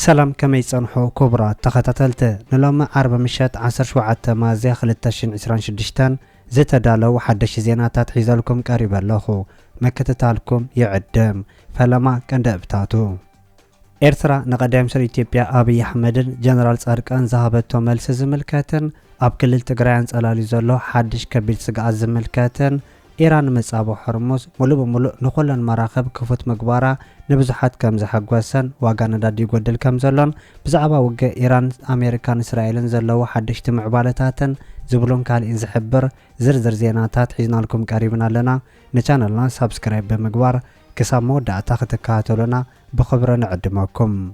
سلام كما يصنحو كبرى تختتلت نلوم عرب مشات 17 مازيغ 2026 زتدالو حدش زيناتات حيزالكم قريب اللخو مكتتالكم يعدم فلما كندبتاتو ኤርትራ ንቀዳም ሰር ኢትዮጵያ አብይ አህመድን ጀነራል ጻድቃን ዛሃበቶ መልስ ዝምልከትን ኣብ ክልል ትግራይ አንጸላሊ ዘሎ ሓድሽ ከቢድ ስጋት ዝምልከትን ኢራን መጻቦ ሕርሙዝ ሙሉ በሙሉ ንኹለን መራኸብ ክፉት ምግባራ ንብዙሓት ከም ዝሐጓሰን ዋጋ ነዳዲ ይጎድል ከም ዘሎን ብዛዕባ ውገ ኢራን ኣሜሪካን እስራኤልን ዘለዎ ሓድሽቲ ምዕባለታትን ዝብሎን ካልእን ዝሕብር ዝርዝር ዜናታት ሒዝናልኩም ቀሪብና ኣለና ንቻነልና ሳብስክራይብ ብምግባር كسام مودعتا ختكاتولنا بخبر نعدمكم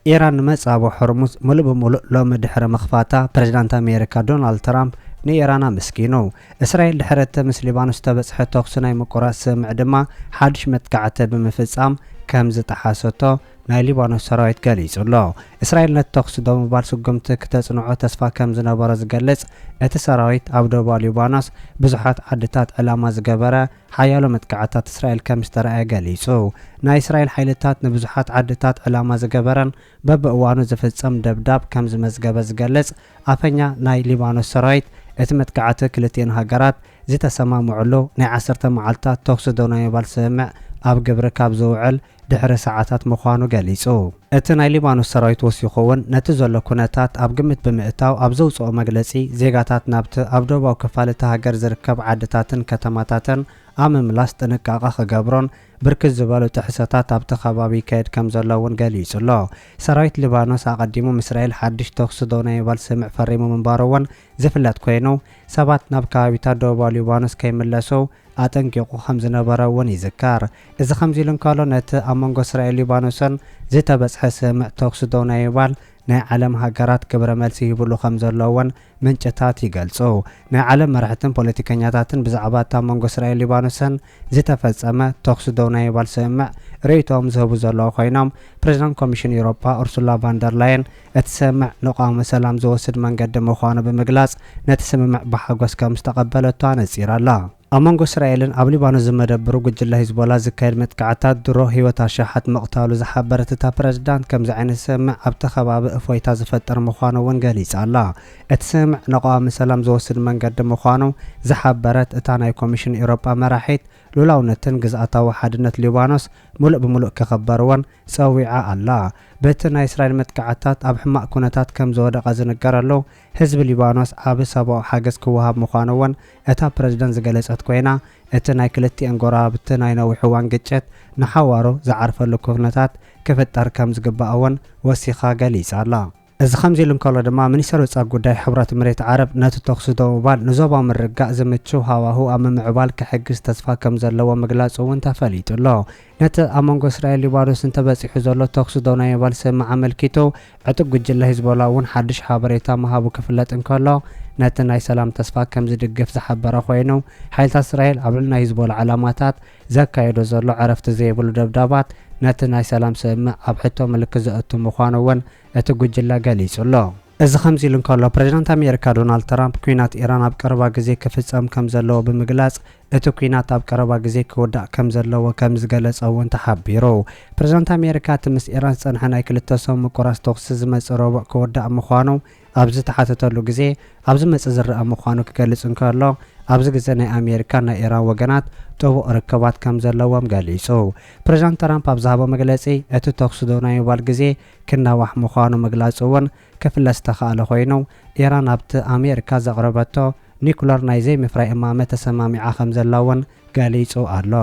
إيران مصابو حرمز ملو بملو لو مدحر مخفاتا بريزيدنت أمريكا دونالد ترامب ني إيرانا مسكينو إسرائيل دحرت مس ليبانوس تبصح توخسناي مقراس سمع دما حادش متكعته بمفصام كم زتحاسته ناي ليبانوس سرايت قاليص الله إسرائيل نتوخس دو مبال سقمت كتصنعو تسفا كم زنبره زغلص ات سرايت ابدو باليبانوس بزحات عدتات علامه زغبره حيالو متكعتات إسرائيل كم استرأى قاليصو ناي إسرائيل حيلتات نبزحات عدتات علامه زغبرن ببوانو زفصم دبداب كم زمزغبه زغلص افنيا ناي ليبانوس سرايت اتمتكعته كلتين هاجرات زتسمامعلو ناي 10 معلتات توخس دونا يبال سمع اب جبر كاب زوعل دحر ساعات مخانو قاليصو اتنا ليبانوس سرايت وسيخون نتزلو كونتات اب قمت بمئتاو اب زوصو مجلسي زيغاتات نابت اب دوباو كفالته هاجر زركب عدتاتن كتماتاتن امم لاست نقاقه خبرون بركز زبالو تحساتات اب تخبابي كيد كم زلون قاليص الله سرايت ليبانوس اقدمو اسرائيل حدش توخس دونا يبال سمع فريمو منبارون زفلات كوينو سبات نابكابيتا دوبا ليبانوس كيملسو አጠንቂቁ ኸምዝነበረውን ይዝካር እዚ ኸምዚልን ካሎ ነቲ ኣመንጎ እስራኤል ሊባኖስን ዝተበጽሐ ስምዕ ተኩስ ዶና ይባል ናይ ዓለም ሃገራት ግብረ መልሲ ይብሉ ከም ዘለውን ምንጭታት ይገልጹ ናይ ዓለም መራሕትን ፖለቲከኛታትን ብዛዕባ ኣመንጎ እስራኤል ሊባኖስን ዝተፈጸመ ተኩስ ዶና ይባል ስምዕ ርእይቶም ዝህቡ ዘለዉ ኮይኖም ፕሬዝዳንት ኮሚሽን ኤውሮፓ ኡርሱላ ቫንደር ላየን እቲ ስምዕ ንቃመ ሰላም ዝወስድ መንገዲ ምዃኑ ብምግላጽ ነቲ ስምምዕ ብሓጎስ ከም ዝተቐበለቶ ነጺራ ኣላ أمانغو إسرائيل أبلي بانو زمدبرو جل حزبولا زكايد متقعتات درو هيوتا شاحت مقتالو زحبرت تا بريزيدنت كم زعين السمع ابتخباب افويتا زفتر مخانو ونقاليس الله اتسمع نقام سلام زوسد من قد مخانو زحبرت اتاناي كوميشن اوروبا مراحيت لولاونتن جزءتا وحدنت ليبانوس ملء بملء كخبروان سويعة الله بيتنا إسرائيل متقعتات اب حماق كونتات كم زودق زنقرلو حزب ليبانوس اب سبو حاجز كوهاب مخانوان اتا بريزيدنت زغلص كوينا اتناي كلتي انغورا بتناي نو حوان قچت نحوارو زعرفلو كونتات كفتر كم زغباون وسيخا غليص الله እዚ ከምዚ ኢሎም ከሎ ድማ ሚኒስትር ወጻኢ ጉዳይ ሕብረት መሬት ዓረብ ነቲ ተኩስ ዶባል ንዞባ ምርጋእ ዝምቹ ሃዋሁ ኣብ ምዕባል ክሕግዝ ተስፋ ከም ዘለዎ ምግላጽ እውን ተፈሊጡሎ ነቲ ኣመንጎ እስራኤል ሊባኖስን ተበፂሑ ዘሎ ተኩስ ዶና ይባል ስምዕ ኣመልኪቱ ዕጡቅ ጉጅለ ሂዝቦላ እውን ሓድሽ ሓበሬታ መሃቡ ክፍለጥ እንከሎ ነቲ ናይ ሰላም ተስፋ ከም ዝድግፍ ዝሓበረ ኮይኑ ሓይልታት እስራኤል ኣብ ልዕሊ ናይ ሂዝቦላ ዓላማታት ዘካየዶ ዘሎ ዕረፍቲ ዘይብሉ ደብዳባት ነቲ ናይ ሰላም ስምዕ ኣብ ሕቶ ምልክት ዘእቱ ምዃኑ እውን እቲ ጉጅለ ገሊጹሎ እዚ ከምዚ ኢሉ እንከሎ ፕሬዝዳንት ኣሜሪካ ዶናልድ ትራምፕ ኩናት ኢራን ኣብ ቀረባ ግዜ ክፍጸም ከም ዘለዎ ብምግላጽ እቲ ኩናት ኣብ ቀረባ ግዜ ክውዳእ ከም ዘለዎ ከም ዝገለጸ እውን ተሓቢሩ ፕሬዝዳንት ኣሜሪካ ምስ ኢራን ዝጸንሐ ናይ ክልተ ሰው ምቁራስ ተኩስ ዝመጽእ ረቡዕ ክውዳእ ምዃኑ ኣብዚ ተሓተተሉ ግዜ ኣብዚ መጽእ ዝረአ ምዃኑ ክገልጽ እንከሎ ኣብዚ ግዜ ናይ ኣሜሪካ ናይ ኢራን ወገናት ጥቡቅ ርክባት ከም ዘለዎም ገሊጹ ፕሬዝዳንት ትራምፕ ኣብ ዝሃቦ መግለጺ እቲ ተኩስ ዶና ይባል ግዜ ክናዋሕ ምዃኑ ምግላጹ እውን ክፍለስ ተኻእለ ኮይኑ ኢራን ኣብቲ ኣሜሪካ ዘቕረበቶ ኒኩለር ናይ ዘይምፍራይ እማመ ተሰማሚዓ ከም ዘለውን ገሊጹ ኣሎ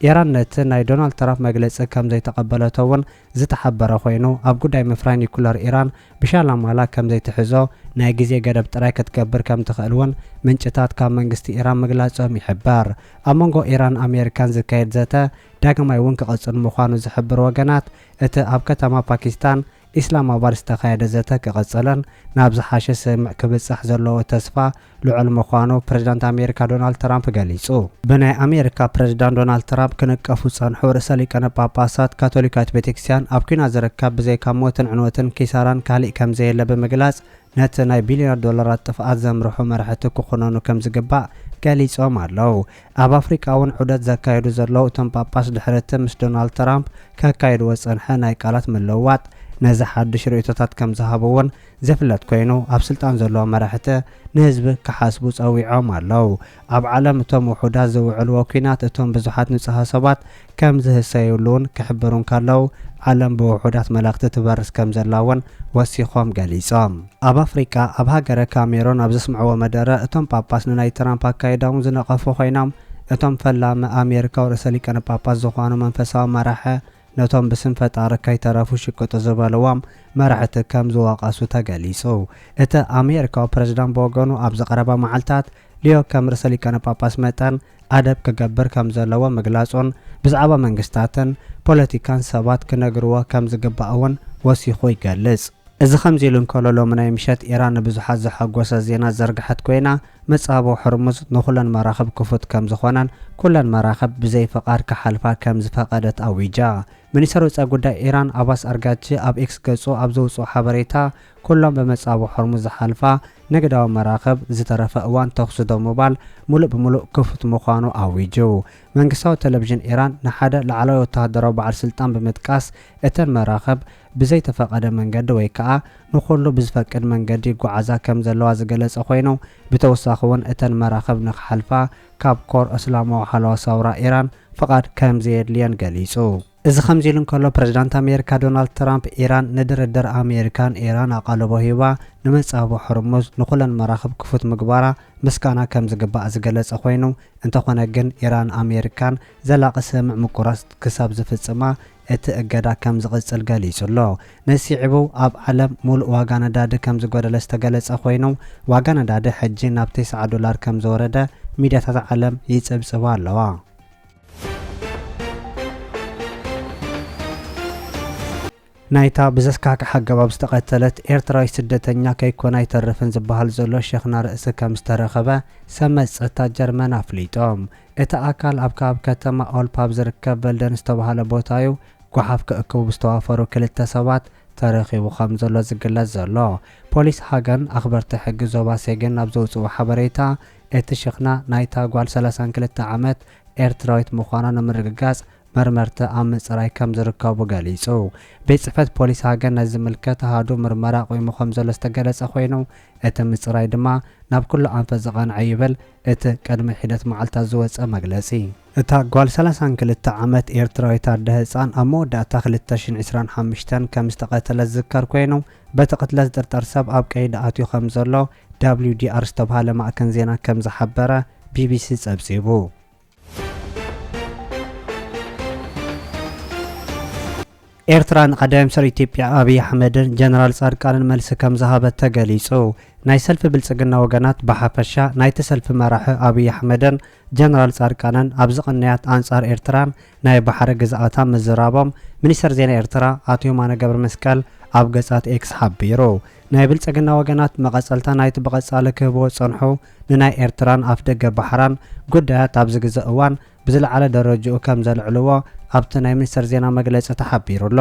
ኢራን ነቲ ናይ ዶናልድ ትራምፕ መግለጺ ከም ዘይተቐበለቶ እውን ዝተሓበረ ኮይኑ ኣብ ጉዳይ ምፍራይ ኒኩለር ኢራን ብሻላማላ ከም ዘይትሕዞ ናይ ግዜ ገደብ ጥራይ ክትገብር ከም ትኽእል እውን ምንጭታት ካብ መንግስቲ ኢራን ምግላጾም ይሕበር ኣብ መንጎ ኢራን ኣሜሪካን ዝካየድ ዘተ ዳግማይ እውን ክቕጽል ምዃኑ ዝሕብር ወገናት እቲ ኣብ ከተማ ፓኪስታን ኢስላማባድ ዝተኻየደ ዘተ ክቕጽልን ናብ ዝሓሸ ስምዕ ክብጽሕ ዘለዎ ተስፋ ልዑል ምዃኑ ፕሬዝዳንት ኣሜሪካ ዶናልድ ትራምፕ ገሊጹ ብናይ ኣሜሪካ ፕሬዝዳንት ዶናልድ ትራምፕ ክነቀፉ ጸንሑ ርእሰ ሊቃነ ጳጳሳት ካቶሊካዊት ቤተክርስትያን ኣብ ኩናት ዝርከብ ብዘይካ ሞትን ዕንወትን ኪሳራን ካልእ ከም ዘየለ ብምግላጽ ነቲ ናይ ቢልዮናት ዶላራት ጥፍኣት ዘምርሑ መራሕቲ ክኹነኑ ከም ዝግባእ ገሊጾም ኣለው ኣብ ኣፍሪካ እውን ዑደት ዘካየዱ ዘለዉ እቶም ጳጳስ ድሕረቲ ምስ ዶናልድ ትራምፕ ከካየድዎ ጸንሐ ናይ ቃላት ምልውዋጥ ነዚ ሓድሽ ርእቶታት ከም ዝሃብዎን ዘፍለጥ ኮይኑ ኣብ ስልጣን ዘለዎ መራሕቲ ንህዝቢ ክሓስቡ ፀዊዖም ኣለው። ኣብ ዓለም እቶም ውሑዳት ዝውዕልዎ ኩናት እቶም ብዙሓት ንጹሃ ሰባት ከም ዝህሰዩሉን ክሕብሩን ካለው ዓለም ብውሑዳት መላእኽቲ ትበርስ ከም ዘላውን ወሲኾም ገሊጾም። ኣብ ኣፍሪቃ ኣብ ሃገረ ካሜሮን ኣብ ዘስምዕዎ መደረ እቶም ጳጳስ ንናይ ትራምፕ ኣካይዳውን ዝነቐፉ ኮይኖም እቶም ፈላሚ ኣሜሪካዊ ርእሰ ሊቃነ ጳጳስ ዝኾኑ መንፈሳዊ መራሒ ነቶም ብስም ፈጣሪ ከይተረፉ ሽቅጡ ዝበልዎም መራሕቲ ከም ዝዋቐሱ ተገሊጹ። እቲ ኣሜሪካዊ ፕረዚዳንት ብወገኑ ኣብ ዝቐረባ መዓልትታት ሊዮ ከም ርእሰ ሊቃነ ጳጳስ መጠን ኣደብ ክገብር ከም ዘለዎ ምግላጹን ብዛዕባ መንግስታትን ፖለቲካን ሰባት ክነግርዎ ከም ዝግባእ እውን ወሲኹ ይገልጽ። እዚ ከምዚ ኢሉ እንከሎ ሎሚ ናይ ምሸት ኢራን ንብዙሓት ዘሐጎሰ ዜና ዘርግሐት ኮይና መጻበ ሕርሙዝ ንኹለን መራኸብ ክፉት ከም ዝኾነን ኩለን መራኸብ ብዘይ ፍቓድ ክሓልፋ ከም ዝፈቐደት ኣዊጃ። ሚኒስትር ወፃኢ ጉዳይ ኢራን ኣባስ ኣርጋቺ ኣብ ኤክስ ገጹ ኣብ ዘውፅኦ ሓበሬታ ኩሎም በመጻበ ሕርሙዝ ዝሓልፋ ንግዳዊ መራኸብ ዝተረፈ እዋን ተኽሲ ዶ ምባል ሙሉእ ብምሉእ ክፉት ምዃኑ ኣዊጁ። መንግስታዊ ቴሌቭዥን ኢራን ንሓደ ላዕለዋይ ወተሃደራዊ በዓል ስልጣን ብምጥቃስ እተን መራኸብ ብዘይ ተፈቐደ መንገዲ ወይ ከዓ ንኹሉ ብዝፈቅድ መንገዲ ጓዓዛ ከም ዘለዋ ዝገለጸ ኮይኑ ብተወሳኺ እውን እተን መራኸብ ንኽሓልፋ ካብ ኮር እስላማዊ ሓለዋ ሳውራ ኢራን ፍቓድ ከም ዘየድልየን ገሊጹ። እዚ ከምዚ ኢሉ እንከሎ ፕረዚዳንት ኣሜሪካ ዶናልድ ትራምፕ ኢራን ንድርድር ኣሜሪካን ኢራን ኣቓልቦ ሂባ ንመጻበ ሕርሙዝ ንኹለን መራኸብ ክፉት ምግባራ ምስጋና ከም ዝግባእ ዝገለጸ ኮይኑ እንተኾነ ግን ኢራን ኣሜሪካን ዘላቒ ስምዕ ምቁራስ ክሳብ ዝፍጽማ እቲ እገዳ ከም ዝቕጽል ገሊጹ ኣሎ። ነሲዕቡ ኣብ ዓለም ሙሉእ ዋጋ ነዳዲ ከም ዝጎደለ ዝተገለጸ ኮይኑ ዋጋ ነዳዲ ሕጂ ናብ $9 ከም ዝወረደ ሚድያታት ዓለም ይጽብጽባ ኣለዋ። ናይታ ብዘስካክሕ ኣገባብ ዝተቐተለት ኤርትራዊ ስደተኛ ከይኮና ይተርፍን ዝበሃል ዘሎ ሸኽና ርእሲ ከም ዝተረኸበ ሰመዝ ጸጥታ ጀርመን ኣፍሊጦም። እቲ ኣካል ኣብ ካብ ከተማ ኦልፓብ ዝርከብ በልደን ዝተባሃለ ቦታ እዩ ጓሓፍ ክእክቡ ዝተዋፈሩ ክልተ ሰባት ተረኺቡ ከም ዘሎ ዝግለጽ ዘሎ። ፖሊስ ሃገርን ኣኽበርቲ ሕጊ ዞባ ሴገን ኣብ ዘውፅኡ ሓበሬታ እቲ ሸኽና ናይታ ጓል 32 ዓመት ኤርትራዊት ምዃና ንምርግጋጽ መርመርቲ ኣብ ምጽራይ ከም ዝርከቡ ገሊጹ። ቤት ጽሕፈት ፖሊስ ሃገር ነዚ ዝምልከት ኣሃዱ ምርመራ ቆይሙ ከም ዘሎ ዝተገለጸ ኮይኑ እቲ ምጽራይ ድማ ናብ ኩሉ ኣንፈት ዘቐንዐ ይብል እቲ ቅድሚ ሒደት መዓልታት ዝወፀ መግለጺ። እታ ጓል 32 ዓመት ኤርትራዊት ኣደ ህፃን ኣብ መወዳእታ 2025 ከም ዝተቐተለት ዝዝከር ኮይኑ በቲ ቅትለት ዝጥርጠር ሰብ ኣብ ቀይዲ ኣትዩ ከም ዘሎ WDR ዝተባሃለ ማዕከን ዜና ከም ዝሓበረ BBC ጸብጺቡ። ኤርትራ ንቀዳማይ ሚኒስትር ኢትዮጵያ አብይ አሕመድን ጀነራል ጻድቃንን መልሲ ከም ዝሃበት ተገሊጹ። ናይ ሰልፊ ብልጽግና ወገናት ብሓፈሻ ናይቲ ሰልፊ መራሒ አብይ አሕመድን ጀነራል ጻድቃንን ኣብ ዝቕንያት አንጻር ኤርትራን ናይ ባሕሪ ግዝኣታ ምዝራቦም ሚኒስትር ዜና ኤርትራ ኣቶ የማነ ገብረ መስቀል ኣብ ገጻት ኤክስ ሓቢሩ። ናይ ብልጽግና ወገናት መቐጸልታ ናይቲ ብቐጻሊ ክህብዎ ጸንሑ ንናይ ኤርትራን ኣፍ ደገ ባሕራን ጉዳያት ኣብ ዝግዝእ እዋን ብዝለዓለ ደረጃኡ ከም ዘልዕልዎ ኣብቲ ናይ ሚኒስትር ዜና መግለጺ ተሓቢሩሎ።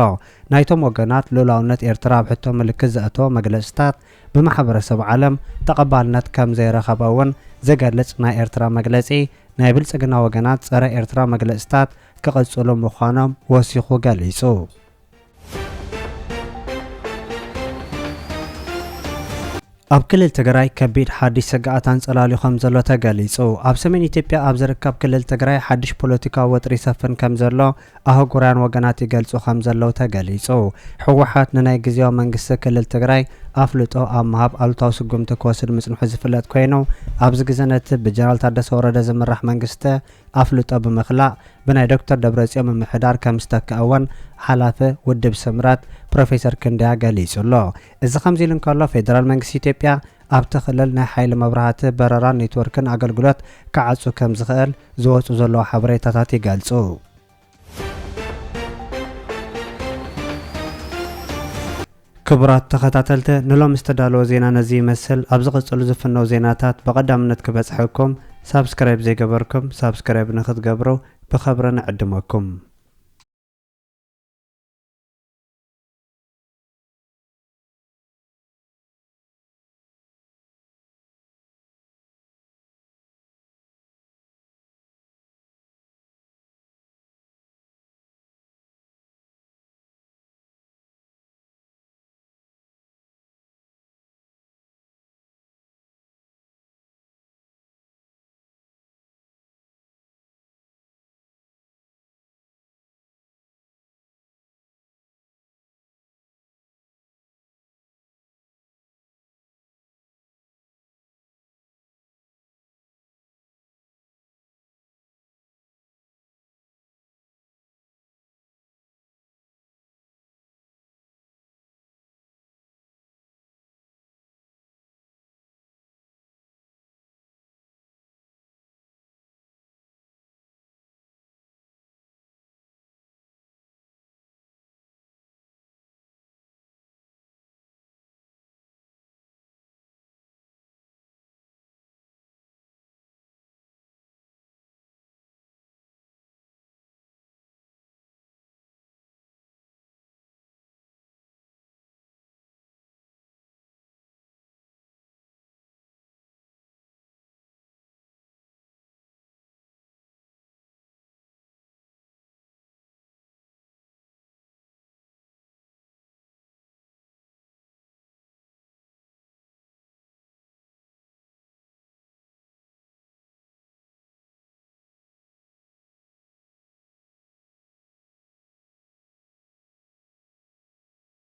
ናይቶም ወገናት ሉላውነት ኤርትራ ኣብ ሕቶ ምልክት ዘእተዎ መግለጽታት ብማሕበረሰብ ዓለም ተቐባልነት ከም ዘይረኸበ እውን ዝገልጽ ናይ ኤርትራ መግለጺ ናይ ብልጽግና ወገናት ጸረ ኤርትራ መግለጽታት ክቕጽሉ ምዃኖም ወሲኹ ገሊጹ። ኣብ ክልል ትግራይ ከቢድ ሓድሽ ስግኣት አንጸላልዩ ከም ዘሎ ተገሊጹ። ኣብ ሰሜን ኢትዮጵያ ኣብ ዝርከብ ክልል ትግራይ ሓድሽ ፖለቲካዊ ወጥሪ ይሰፍን ከም ዘሎ ኣህጉራውያን ወገናት ይገልጹ ከም ዘለው ተገሊጹ። ሕወሓት ንናይ ግዝያዊ መንግስቲ ክልል ትግራይ ኣፍልጦ ኣብ ምሃብ ኣሉታዊ ስጉምቲ ክወስድ ምጽንሑ ዝፍለጥ ኮይኑ ኣብዚ ግዜ ነቲ ብጀነራል ታደሰ ወረደ ዝምራሕ መንግስቲ ኣፍልጦ ብምኽላእ ብናይ ዶክተር ደብረጽዮን ምምሕዳር ከም ዝተከኣወን ሓላፊ ውድብ ስምረት ፕሮፌሰር ክንደያ ገሊጹሎ። እዚ ከምዚ ኢሉ እንከሎ ፌደራል መንግስቲ ኢትዮጵያ ኣብቲ ክልል ናይ ሓይሊ መብራህቲ በረራን ኔትወርክን ኣገልግሎት ክዓጹ ከም ዝኽእል ዝወፁ ዘለዉ ሓበሬታታት ይገልጹ። ክቡራት ተኸታተልቲ ንሎም ዝተዳለወ ዜና ነዚ ይመስል። ኣብ ዝቕጽሉ ዝፍነው ዜናታት በቐዳምነት ክበጽሐኩም ሳብስክራይብ ዘይገበርኩም ሳብስክራይብ ንኽትገብሩ ብኸብሪ ንዕድመኩም።